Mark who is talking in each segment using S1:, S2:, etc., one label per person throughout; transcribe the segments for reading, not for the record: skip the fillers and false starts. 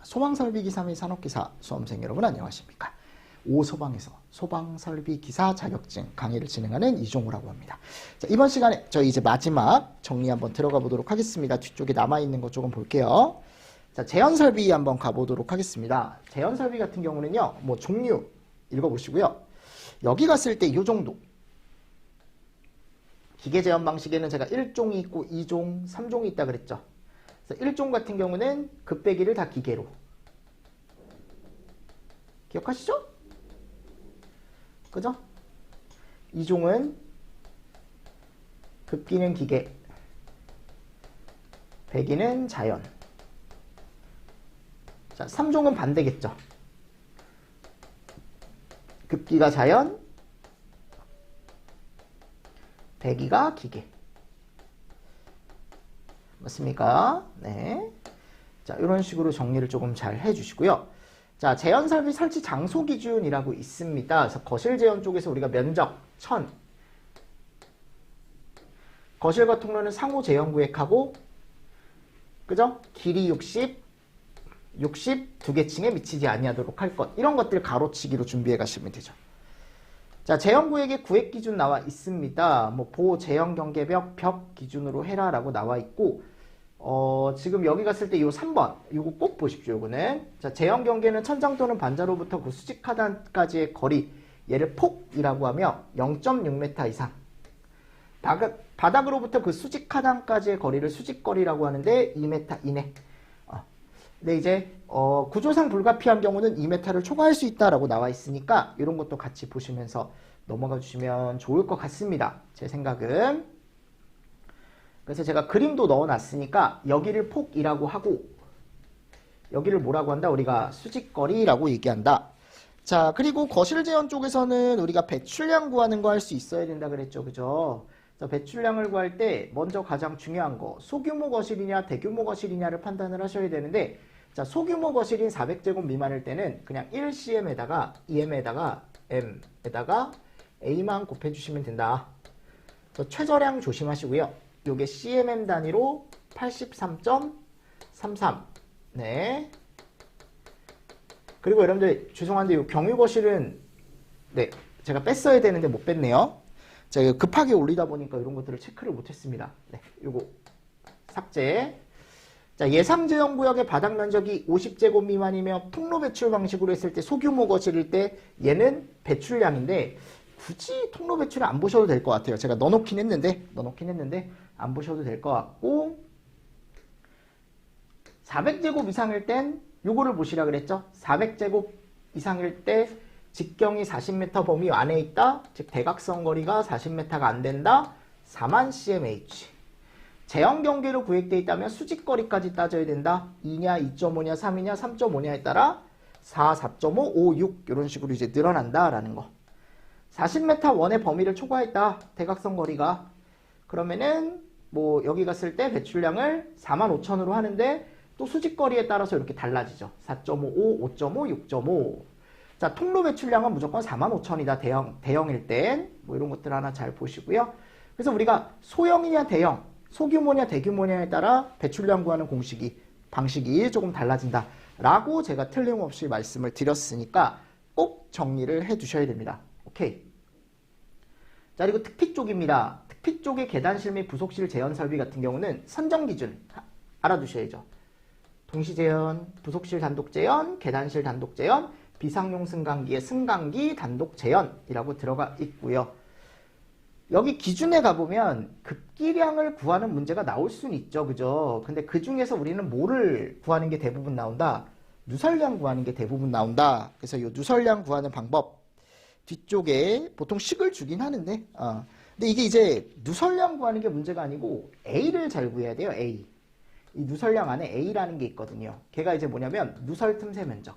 S1: 소방설비기사 및 산업기사 수험생 여러분 안녕하십니까. 5소방에서 소방설비기사 자격증 강의를 진행하는 이종우라고 합니다. 자, 이번 시간에 저희 이제 마지막 정리 한번 들어가 보도록 하겠습니다. 뒤쪽에 남아있는 거 조금 볼게요. 자, 제연설비 한번 가보도록 하겠습니다. 제연설비 같은 경우는요, 뭐 종류 읽어보시고요. 여기 갔을 때 이 정도. 기계제연 방식에는 제가 1종이 있고 2종, 3종이 있다 그랬죠. 그래서 1종 같은 경우는 급배기를 다 기계로. 기억하시죠? 그죠? 2종은 급기는 기계, 배기는 자연. 자, 3종은 반대겠죠. 급기가 자연, 배기가 기계. 맞습니까? 네. 자, 이런 식으로 정리를 조금 잘 해주시고요. 자, 제연설비 설치 장소 기준이라고 있습니다. 그래서 거실 제연 쪽에서 우리가 면적 1000, 거실과 통로는 상호 제연 구획하고, 그죠? 길이 60, 60 두 개 층에 미치지 아니하도록 할 것. 이런 것들 가로치기로 준비해 가시면 되죠. 자, 제연 구획의 구획 기준 나와 있습니다. 뭐 보 제연 경계벽 벽 기준으로 해라라고 나와 있고, 지금 여기 갔을 때 이 3번, 이거 꼭 보십시오. 요거는 자, 제연 경계는 천장 또는 반자로부터 그 수직 하단까지의 거리, 얘를 폭이라고 하며 0.6m 이상. 바닥으로부터 그 수직 하단까지의 거리를 수직거리라고 하는데 2m 이내. 근데 이제 구조상 불가피한 경우는 2m를 초과할 수 있다라고 나와 있으니까 이런 것도 같이 보시면서 넘어가 주시면 좋을 것 같습니다. 제 생각은. 그래서 제가 그림도 넣어놨으니까 여기를 폭이라고 하고 여기를 뭐라고 한다? 우리가 수직거리라고 얘기한다. 자, 그리고 거실 제연 쪽에서는 우리가 배출량 구하는 거 할 수 있어야 된다 그랬죠. 그죠? 그래서 배출량을 구할 때 먼저 가장 중요한 거, 소규모 거실이냐 대규모 거실이냐를 판단을 하셔야 되는데, 자, 소규모 거실인 400제곱 미만일 때는 그냥 1cm에다가 2m에다가 m에다가 a만 곱해주시면 된다. 그래서 최저량 조심하시고요. 요게 cmm 단위로 83.33. 네. 그리고 여러분들 죄송한데 요 경유 거실은 네, 제가 뺐어야 되는데 못 뺐네요. 제가 급하게 올리다 보니까 이런 것들을 체크를 못했습니다. 네, 요거 삭제. 자, 예상 제연 구역의 바닥 면적이 50제곱 미만이며 통로 배출 방식으로 했을 때 소규모 거실일 때 얘는 배출량인데 굳이 통로 배출을 안 보셔도 될 것 같아요. 제가 넣어놓긴 했는데 안 보셔도 될 것 같고, 400제곱 이상일 땐 요거를 보시라 그랬죠. 400제곱 이상일 때 직경이 40m 범위 안에 있다. 즉 대각선 거리가 40m가 안 된다. 4만 cmh. 제연 경계로 구획되어 있다면 수직거리까지 따져야 된다. 2냐, 2.5냐, 3이냐, 3.5냐에 따라 4, 4.5, 5, 6 이런 식으로 이제 늘어난다라는 거. 40m 원의 범위를 초과했다. 대각선 거리가. 그러면은 뭐 여기 갔을 때 배출량을 45,000으로 하는데 또 수직거리에 따라서 이렇게 달라지죠. 4.5, 5, 5.5, 6.5. 자, 통로 배출량은 무조건 45,000이다. 대형일 땐. 뭐 이런 것들 하나 잘 보시고요. 그래서 우리가 소형이냐 대형, 소규모냐 대규모냐에 따라 배출량 구하는 방식이 조금 달라진다. 라고 제가 틀림없이 말씀을 드렸으니까 꼭 정리를 해 두셔야 됩니다. 오케이. 자, 그리고 특피 쪽입니다. 특피 쪽의 계단실 및 부속실 제연 설비 같은 경우는 선정 기준 알아두셔야죠. 동시 제연, 부속실 단독 제연, 계단실 단독 제연, 비상용 승강기의 승강기 단독 제연이라고 들어가 있고요. 여기 기준에 가보면 급기량을 구하는 문제가 나올 수는 있죠. 그죠? 근데 그 중에서 우리는 뭐를 구하는 게 대부분 나온다? 누설량 구하는 게 대부분 나온다. 그래서 이 누설량 구하는 방법 뒤쪽에 보통 식을 주긴 하는데, 근데 이게 이제 누설량 구하는 게 문제가 아니고 A를 잘 구해야 돼요. A. 이 누설량 안에 A라는 게 있거든요. 걔가 이제 뭐냐면 누설 틈새 면적.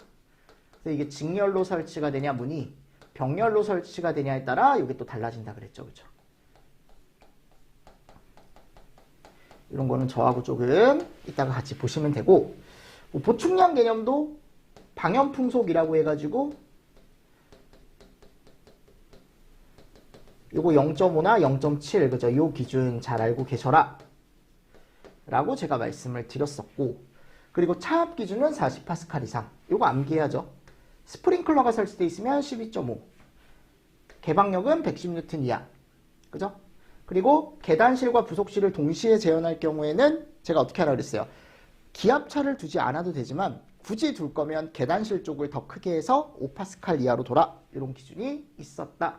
S1: 그래서 이게 직렬로 설치가 되냐 문이 병렬로 설치가 되냐에 따라 이게 또 달라진다 그랬죠. 그죠? 이런 거는 저하고 조금 이따가 같이 보시면 되고, 뭐 보충량 개념도 방염풍속이라고 해가지고 요거 0.5나 0.7 그죠? 요 기준 잘 알고 계셔라 라고 제가 말씀을 드렸었고, 그리고 차압 기준은 40파스칼 이상. 이거 암기해야죠. 스프링클러가 설치되어 있으면 12.5. 개방력은 110N 이하. 그죠? 그리고 계단실과 부속실을 동시에 재현할 경우에는 제가 어떻게 하라 그랬어요? 기압차를 두지 않아도 되지만 굳이 둘 거면 계단실 쪽을 더 크게 해서 5파스칼 이하로 둬라. 이런 기준이 있었다.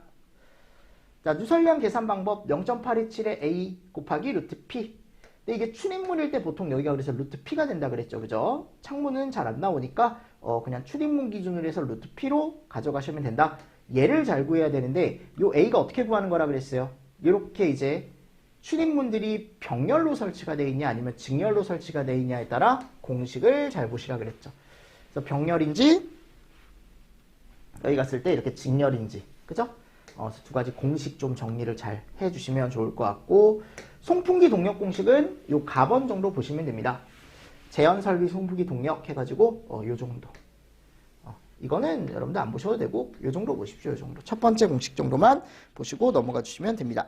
S1: 자, 누설량 계산 방법 0.827의 A 곱하기 루트 P. 근데 이게 출입문일 때 보통 여기가 그래서 루트 P가 된다 그랬죠. 그죠? 창문은 잘 안 나오니까 그냥 출입문 기준으로 해서 루트 P로 가져가시면 된다. 얘를 잘 구해야 되는데 요 A가 어떻게 구하는 거라 그랬어요? 이렇게 이제 출입문들이 병렬로 설치가 되어 있냐 아니면 직렬로 설치가 되어 있냐에 따라 공식을 잘 보시라 그랬죠. 그래서 병렬인지 여기 갔을 때 이렇게 직렬인지 그죠? 두 가지 공식 좀 정리를 잘 해주시면 좋을 것 같고 송풍기 동력 공식은 요 가번 정도 보시면 됩니다. 재현 설비 송풍기 동력 해가지고 요 정도. 이거는 여러분들 안 보셔도 되고 요 정도 보십시오. 요 정도. 첫 번째 공식 정도만 보시고 넘어가 주시면 됩니다.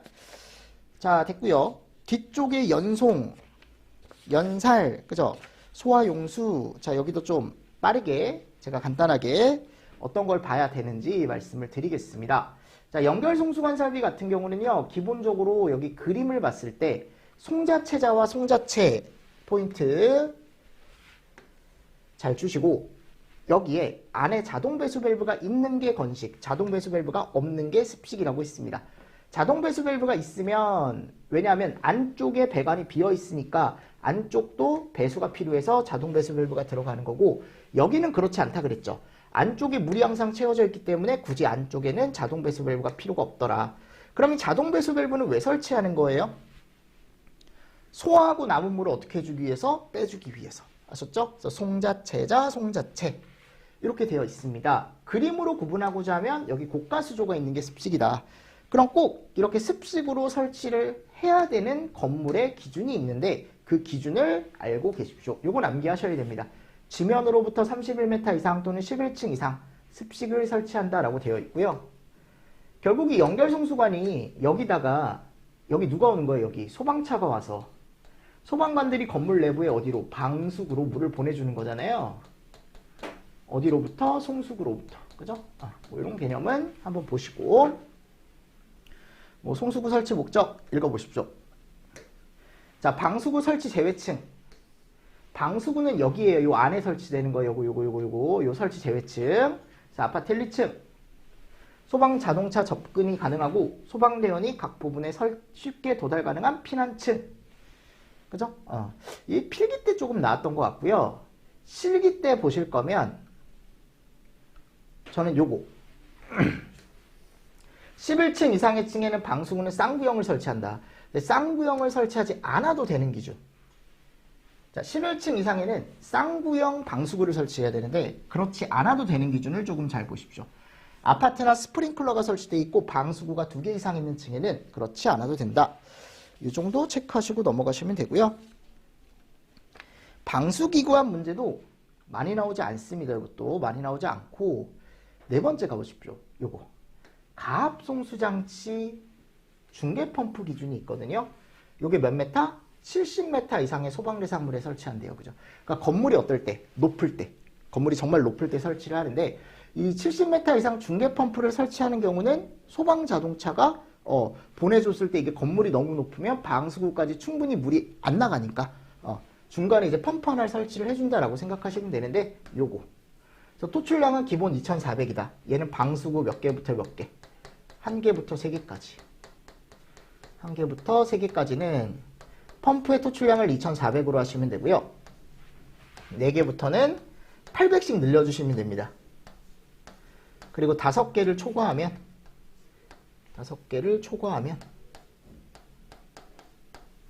S1: 자, 됐고요. 뒤쪽에 연송, 연살, 그죠? 소화용수. 자, 여기도 좀 빠르게 제가 간단하게 어떤 걸 봐야 되는지 말씀을 드리겠습니다. 자, 연결송수관살비 같은 경우는요. 기본적으로 여기 그림을 봤을 때 송자체자와 송자체 포인트 잘 주시고 여기에 안에 자동 배수 밸브가 있는 게 건식, 자동 배수 밸브가 없는 게 습식이라고 있습니다. 자동 배수 밸브가 있으면 왜냐하면 안쪽에 배관이 비어 있으니까 안쪽도 배수가 필요해서 자동 배수 밸브가 들어가는 거고 여기는 그렇지 않다 그랬죠. 안쪽에 물이 항상 채워져 있기 때문에 굳이 안쪽에는 자동 배수 밸브가 필요가 없더라. 그럼 이 자동 배수 밸브는 왜 설치하는 거예요? 소화하고 남은 물을 어떻게 해주기 위해서? 빼주기 위해서. 아셨죠? 그래서 송자체자, 송자체 이렇게 되어 있습니다. 그림으로 구분하고자 하면 여기 고가수조가 있는 게 습식이다. 그럼 꼭 이렇게 습식으로 설치를 해야 되는 건물의 기준이 있는데 그 기준을 알고 계십시오. 요건 암기하셔야 됩니다. 지면으로부터 31m 이상 또는 11층 이상 습식을 설치한다라고 되어 있고요. 결국 이 연결송수관이 여기다가 여기 누가 오는 거예요? 여기 소방차가 와서 소방관들이 건물 내부에 어디로? 방수구로 물을 보내주는 거잖아요. 어디로부터? 송수구로부터. 그죠? 뭐 이런 개념은 한번 보시고 뭐 송수구 설치 목적 읽어보십시오. 자, 방수구 설치 제외층. 방수구는 여기에요. 요 안에 설치되는 거 요거 요 설치 제외층. 자, 아파트 1, 2층. 소방 자동차 접근이 가능하고 소방대원이 각 부분에 쉽게 도달 가능한 피난층. 그죠? 이 필기 때 조금 나왔던 것 같고요. 실기 때 보실 거면 저는 요거 11층 이상의 층에는 방수구는 쌍구형을 설치한다. 근데 쌍구형을 설치하지 않아도 되는 기준. 자, 11층 이상에는 쌍구형 방수구를 설치해야 되는데 그렇지 않아도 되는 기준을 조금 잘 보십시오. 아파트나 스프링클러가 설치되어 있고 방수구가 2개 이상 있는 층에는 그렇지 않아도 된다. 이 정도 체크하시고 넘어가시면 되고요. 방수기구한 문제도 많이 나오지 않습니다. 이것도 많이 나오지 않고 네 번째 가보십시오. 요거 가압송수장치 중계펌프 기준이 있거든요. 요게 몇 메타? 70m 이상의 소방대상물에 설치한대요. 그죠? 그러니까 건물이 어떨 때? 높을 때. 건물이 정말 높을 때 설치를 하는데 이 70m 이상 중계펌프를 설치하는 경우는 소방자동차가 보내줬을 때 이게 건물이 너무 높으면 방수구까지 충분히 물이 안 나가니까 중간에 이제 펌프 하나를 설치를 해준다라고 생각하시면 되는데 요거. 그래서 토출량은 기본 2400이다. 얘는 방수구 몇 개부터 몇 개? 1개부터 3개까지. 1개부터 3개까지는 펌프의 토출량을 2400으로 하시면 되고요. 4개부터는 800씩 늘려주시면 됩니다. 그리고 5개를 초과하면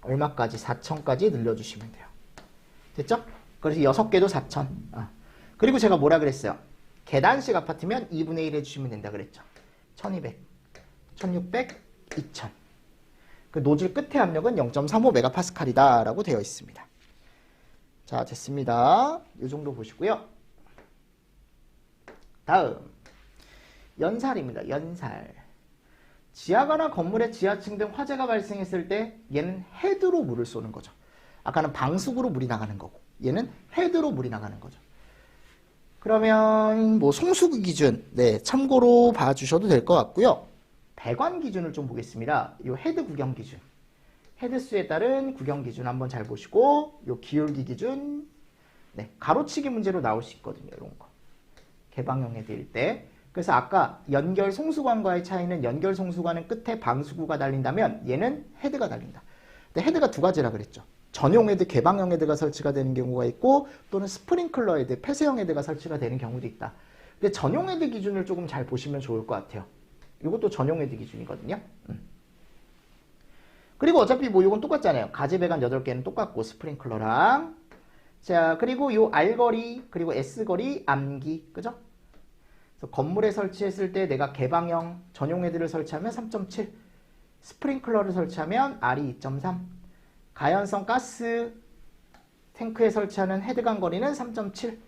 S1: 얼마까지? 4000까지 늘려주시면 돼요. 됐죠? 그래서 6개도 4000. 그리고 제가 뭐라 그랬어요? 계단식 아파트면 2분의 1 해주시면 된다 그랬죠. 1200, 1600, 2000. 그 노즐 끝의 압력은 0.35메가파스칼이다 라고 되어 있습니다. 자, 됐습니다. 이 정도 보시고요. 다음 연살입니다. 연살. 지하가나 건물의 지하층 등 화재가 발생했을 때 얘는 헤드로 물을 쏘는 거죠. 아까는 방수구로 물이 나가는 거고 얘는 헤드로 물이 나가는 거죠. 그러면 뭐 송수구 기준 참고로 봐주셔도 될 것 같고요. 배관 기준을 좀 보겠습니다. 요 헤드 구경 기준, 헤드 수에 따른 구경 기준 한번 잘 보시고, 요 기울기 기준, 가로치기 문제로 나올 수 있거든요. 이런 거 개방형 헤드일 때. 그래서 아까 연결 송수관과의 차이는, 연결 송수관은 끝에 방수구가 달린다면 얘는 헤드가 달린다. 근데 헤드가 두 가지라 그랬죠. 전용 헤드, 개방형 헤드가 설치가 되는 경우가 있고, 또는 스프링클러 헤드, 폐쇄형 헤드가 설치가 되는 경우도 있다. 근데 전용 헤드 기준을 조금 잘 보시면 좋을 것 같아요. 이것도 전용 헤드 기준이거든요. 그리고 어차피 뭐 이건 똑같잖아요. 가지 배관 8개는 똑같고, 스프링클러랑. 자, 그리고 요 R거리, 그리고 S거리, 암기, 그죠? 그래서 건물에 설치했을 때 내가 개방형 전용 헤드를 설치하면 3.7, 스프링클러를 설치하면 R이 2.3, 가연성 가스 탱크에 설치하는 헤드간 거리는 3.7,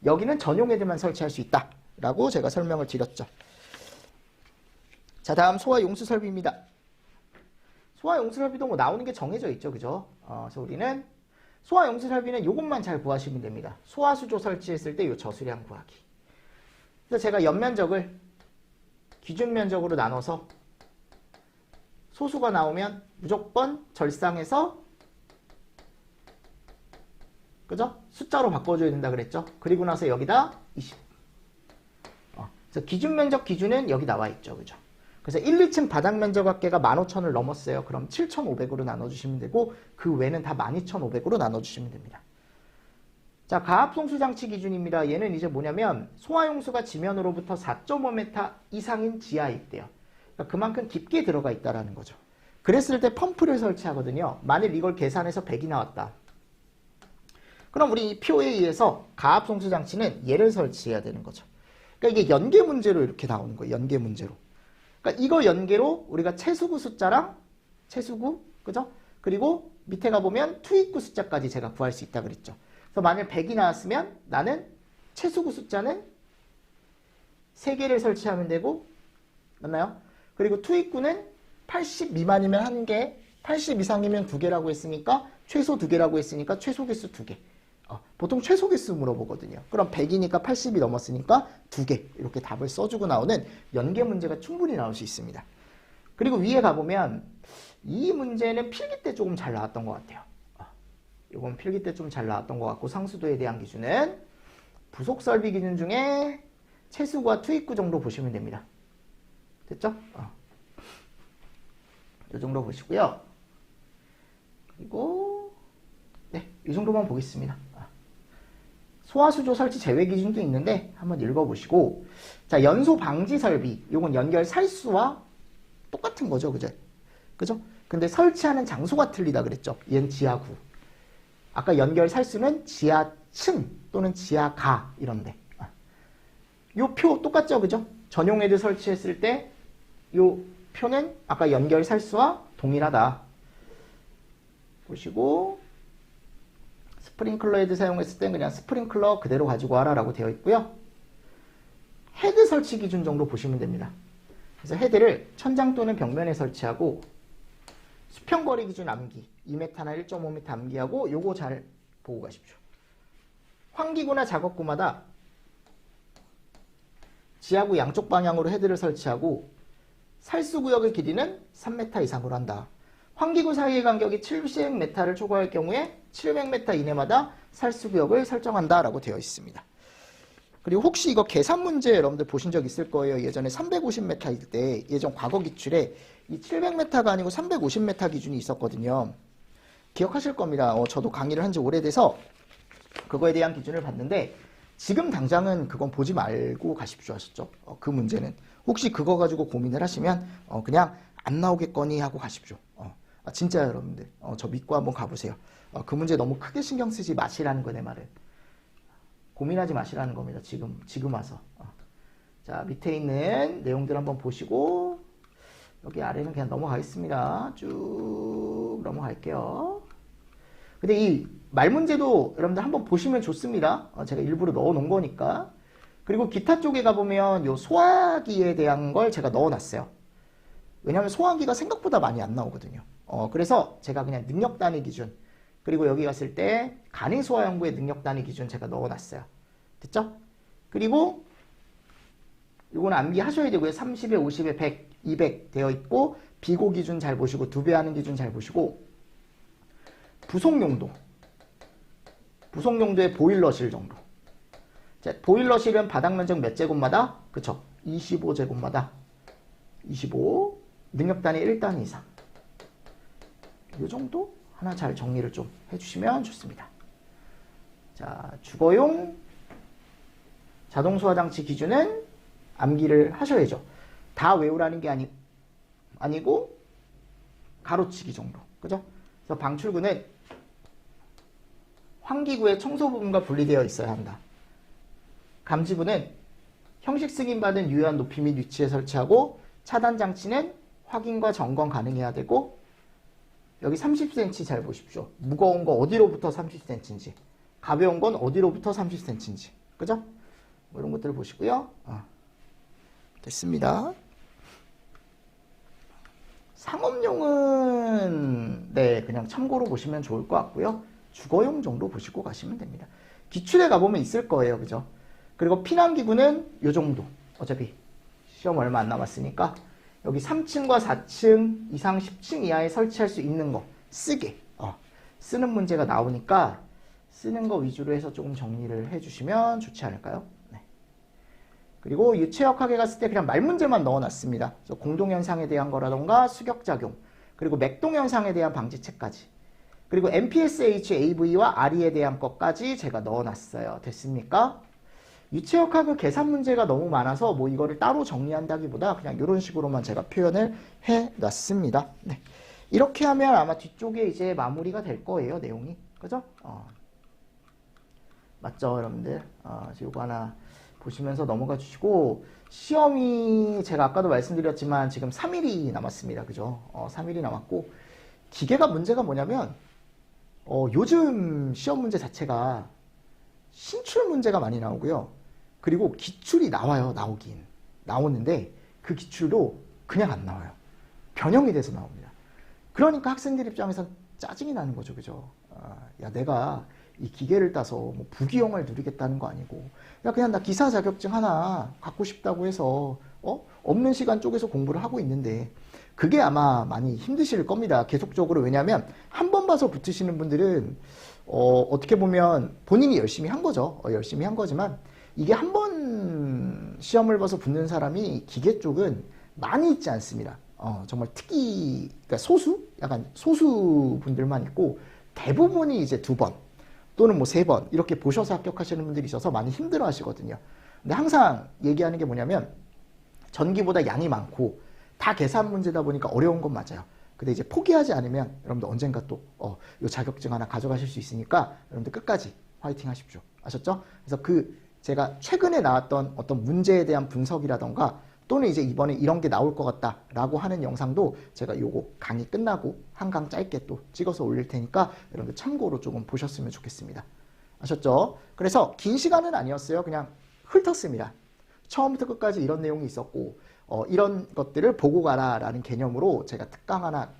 S1: 여기는 전용 헤드만 설치할 수 있다 라고 제가 설명을 드렸죠. 자, 다음 소화 용수 설비입니다. 소화 용수 설비도 뭐 나오는 게 정해져 있죠, 그죠? 그래서 우리는 소화 용수 설비는 이것만 잘 구하시면 됩니다. 소화 수조 설치했을 때 이 저수량 구하기. 그래서 제가 연면적을 기준 면적으로 나눠서 소수가 나오면 무조건 절상해서, 그죠? 숫자로 바꿔줘야 된다 그랬죠? 그리고 나서 여기다 20. 그래서 기준 면적 기준은 여기 나와 있죠, 그죠? 그래서 1, 2층 바닥 면적 합계가 15,000을 넘었어요. 그럼 7,500으로 나눠주시면 되고, 그 외는 다 12,500으로 나눠주시면 됩니다. 자, 가압송수 장치 기준입니다. 얘는 이제 뭐냐면 소화용수가 지면으로부터 4.5m 이상인 지하에 있대요. 그러니까 그만큼 깊게 들어가 있다라는 거죠. 그랬을 때 펌프를 설치하거든요. 만일 이걸 계산해서 100이 나왔다. 그럼 우리 이 표에 의해서 가압송수 장치는 얘를 설치해야 되는 거죠. 그러니까 이게 연계 문제로 이렇게 나오는 거예요. 연계 문제로. 그러니까 이거 연계로 우리가 채수구 숫자랑 채수구, 그죠? 그리고 밑에 가보면 투입구 숫자까지 제가 구할 수 있다 그랬죠. 그래서 만약 100이 나왔으면 나는 채수구 숫자는 3개를 설치하면 되고, 맞나요? 그리고 투입구는 80 미만이면 1개, 80 이상이면 2개라고 했으니까 최소 2개라고 했으니까 최소 개수 2개. 보통 최소 개수 물어보거든요. 그럼 100이니까 80이 넘었으니까 2개. 이렇게 답을 써주고 나오는 연계 문제가 충분히 나올 수 있습니다. 그리고 위에 가보면 이 문제는 필기 때 조금 잘 나왔던 것 같아요. 이건 필기 때 좀 잘 나왔던 것 같고, 상수도에 대한 기준은 부속 설비 기준 중에 채수구와 투입구 정도 보시면 됩니다. 됐죠? 이 정도 보시고요. 그리고 이 정도만 보겠습니다. 소화수조 설치 제외 기준도 있는데 한번 읽어보시고, 자, 연소 방지 설비, 요건 연결 살수와 똑같은 거죠, 그죠? 근데 설치하는 장소가 틀리다 그랬죠. 얘는 지하구. 아까 연결 살수는 지하층 또는 지하가 이런데. 요 표 똑같죠, 그죠? 전용 헤드 설치했을 때 요 표는 아까 연결 살수와 동일하다. 보시고, 스프링클러 헤드 사용했을 땐 그냥 스프링클러 그대로 가지고 와라라고 되어 있고요. 헤드 설치 기준 정도 보시면 됩니다. 그래서 헤드를 천장 또는 벽면에 설치하고, 수평거리 기준 암기 2m나 1.5m 암기하고, 요거 잘 보고 가십시오. 환기구나 작업구마다 지하구 양쪽 방향으로 헤드를 설치하고 살수구역의 길이는 3m 이상으로 한다. 환기구 사이의 간격이 700m를 초과할 경우에 700m 이내마다 살수구역을 설정한다 라고 되어 있습니다. 그리고 혹시 이거 계산 문제 여러분들 보신 적 있을 거예요. 예전에 350m일 때 예전 과거 기출에 이 700m가 아니고 350m 기준이 있었거든요. 기억하실 겁니다. 저도 강의를 한 지 오래돼서 그거에 대한 기준을 봤는데, 지금 당장은 그건 보지 말고 가십시오 하셨죠. 그 문제는 혹시 그거 가지고 고민을 하시면 그냥 안 나오겠거니 하고 가십시오. 진짜 여러분들 저 믿고 한번 가보세요. 그 문제 너무 크게 신경 쓰지 마시라는 거, 내 말은. 고민하지 마시라는 겁니다. 지금 와서. 자, 밑에 있는 내용들 한번 보시고, 여기 아래는 그냥 넘어가겠습니다. 쭉 넘어갈게요. 근데 이 말 문제도 여러분들 한번 보시면 좋습니다. 제가 일부러 넣어 놓은 거니까. 그리고 기타 쪽에 가보면 요 소화기에 대한 걸 제가 넣어 놨어요. 왜냐하면 소화기가 생각보다 많이 안 나오거든요. 그래서 제가 그냥 능력 단위 기준, 그리고 여기 갔을 때 간이소화 연구의 능력 단위 기준 제가 넣어놨어요. 됐죠? 그리고 이거는 암기 하셔야 되고요. 30에 50에 100, 200 되어 있고 비고 기준 잘 보시고 2배 하는 기준 잘 보시고 부속용도. 부속용도의 보일러실 정도. 자, 보일러실은 바닥 면적 몇 제곱마다? 그쵸? 25제곱마다 25 능력 단위 1단위 이상. 이 정도 하나 잘 정리를 좀 해주시면 좋습니다. 자, 주거용 자동소화 장치 기준은 암기를 하셔야죠. 다 외우라는 게 아니고 가로치기 정도. 그죠? 그래서 방출구는 환기구의 청소 부분과 분리되어 있어야 한다. 감지부는 형식 승인받은 유효한 높이 및 위치에 설치하고 차단 장치는 확인과 점검 가능해야 되고 여기 30cm 잘 보십시오. 무거운 거 어디로부터 30cm인지 가벼운 건 어디로부터 30cm인지 그죠? 뭐 이런 것들을 보시고요. 됐습니다. 상업용은 네 그냥 참고로 보시면 좋을 것 같고요. 주거용 정도 보시고 가시면 됩니다. 기출에 가보면 있을 거예요. 그죠? 그리고 피난기구는 요 정도. 어차피 시험 얼마 안 남았으니까 여기 3층과 4층 이상 10층 이하에 설치할 수 있는 거 쓰게 쓰는 문제가 나오니까 쓰는 거 위주로 해서 조금 정리를 해주시면 좋지 않을까요? 네. 그리고 유체역학에 갔을 때 그냥 말 문제만 넣어놨습니다. 그래서 공동현상에 대한 거라던가 수격작용 그리고 맥동현상에 대한 방지책까지 그리고 MPSH, AV와 RE에 대한 것까지 제가 넣어놨어요. 됐습니까? 유체역학은 계산 문제가 너무 많아서 뭐 이거를 따로 정리한다기보다 그냥 이런 식으로만 제가 표현을 해놨습니다. 네. 이렇게 하면 아마 뒤쪽에 이제 마무리가 될 거예요. 내용이. 그죠? 맞죠, 여러분들? 이거 하나 보시면서 넘어가 주시고 시험이 제가 아까도 말씀드렸지만 지금 3일이 남았습니다. 그죠? 3일이 남았고 기계가 문제가 뭐냐면 요즘 시험 문제 자체가 신출 문제가 많이 나오고요. 그리고 기출이 나와요. 나오는데 그 기출도 그냥 안 나와요. 변형이 돼서 나옵니다. 그러니까 학생들 입장에서 짜증이 나는 거죠. 그죠? 야 내가 이 기계를 따서 뭐 부귀영화를 누리겠다는 거 아니고 야 그냥 나 기사 자격증 하나 갖고 싶다고 해서 없는 시간 쪼개서 공부를 하고 있는데 그게 아마 많이 힘드실 겁니다. 계속적으로. 왜냐하면 한 번 봐서 붙으시는 분들은 어떻게 보면 본인이 열심히 한 거죠. 열심히 한 거지만 이게 한 번 시험을 봐서 붙는 사람이 기계 쪽은 많이 있지 않습니다. 정말 그러니까 약간 소수 분들만 있고 대부분이 이제 2번 또는 뭐 3번 이렇게 보셔서 합격하시는 분들이 있어서 많이 힘들어 하시거든요. 근데 항상 얘기하는 게 뭐냐면 전기보다 양이 많고 다 계산 문제다 보니까 어려운 건 맞아요. 근데 이제 포기하지 않으면 여러분들 언젠가 또 요 자격증 하나 가져가실 수 있으니까 여러분들 끝까지 화이팅 하십시오. 아셨죠? 그래서 제가 최근에 나왔던 어떤 문제에 대한 분석이라던가 또는 이제 이번에 이런 게 나올 것 같다라고 하는 영상도 제가 요거 강의 끝나고 한 강 짧게 또 찍어서 올릴 테니까 여러분들 참고로 조금 보셨으면 좋겠습니다. 아셨죠? 그래서 긴 시간은 아니었어요. 그냥 훑었습니다. 처음부터 끝까지 이런 내용이 있었고 이런 것들을 보고 가라라는 개념으로 제가 특강 하나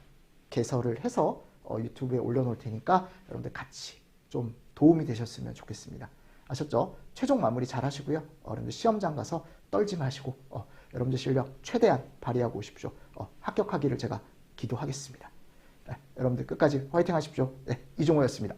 S1: 개설을 해서 유튜브에 올려놓을 테니까 여러분들 같이 좀 도움이 되셨으면 좋겠습니다. 아셨죠? 최종 마무리 잘 하시고요. 여러분들 시험장 가서 떨지 마시고 여러분들 실력 최대한 발휘하고 오십시오. 합격하기를 제가 기도하겠습니다. 네, 여러분들 끝까지 화이팅 하십시오. 네, 이종호였습니다.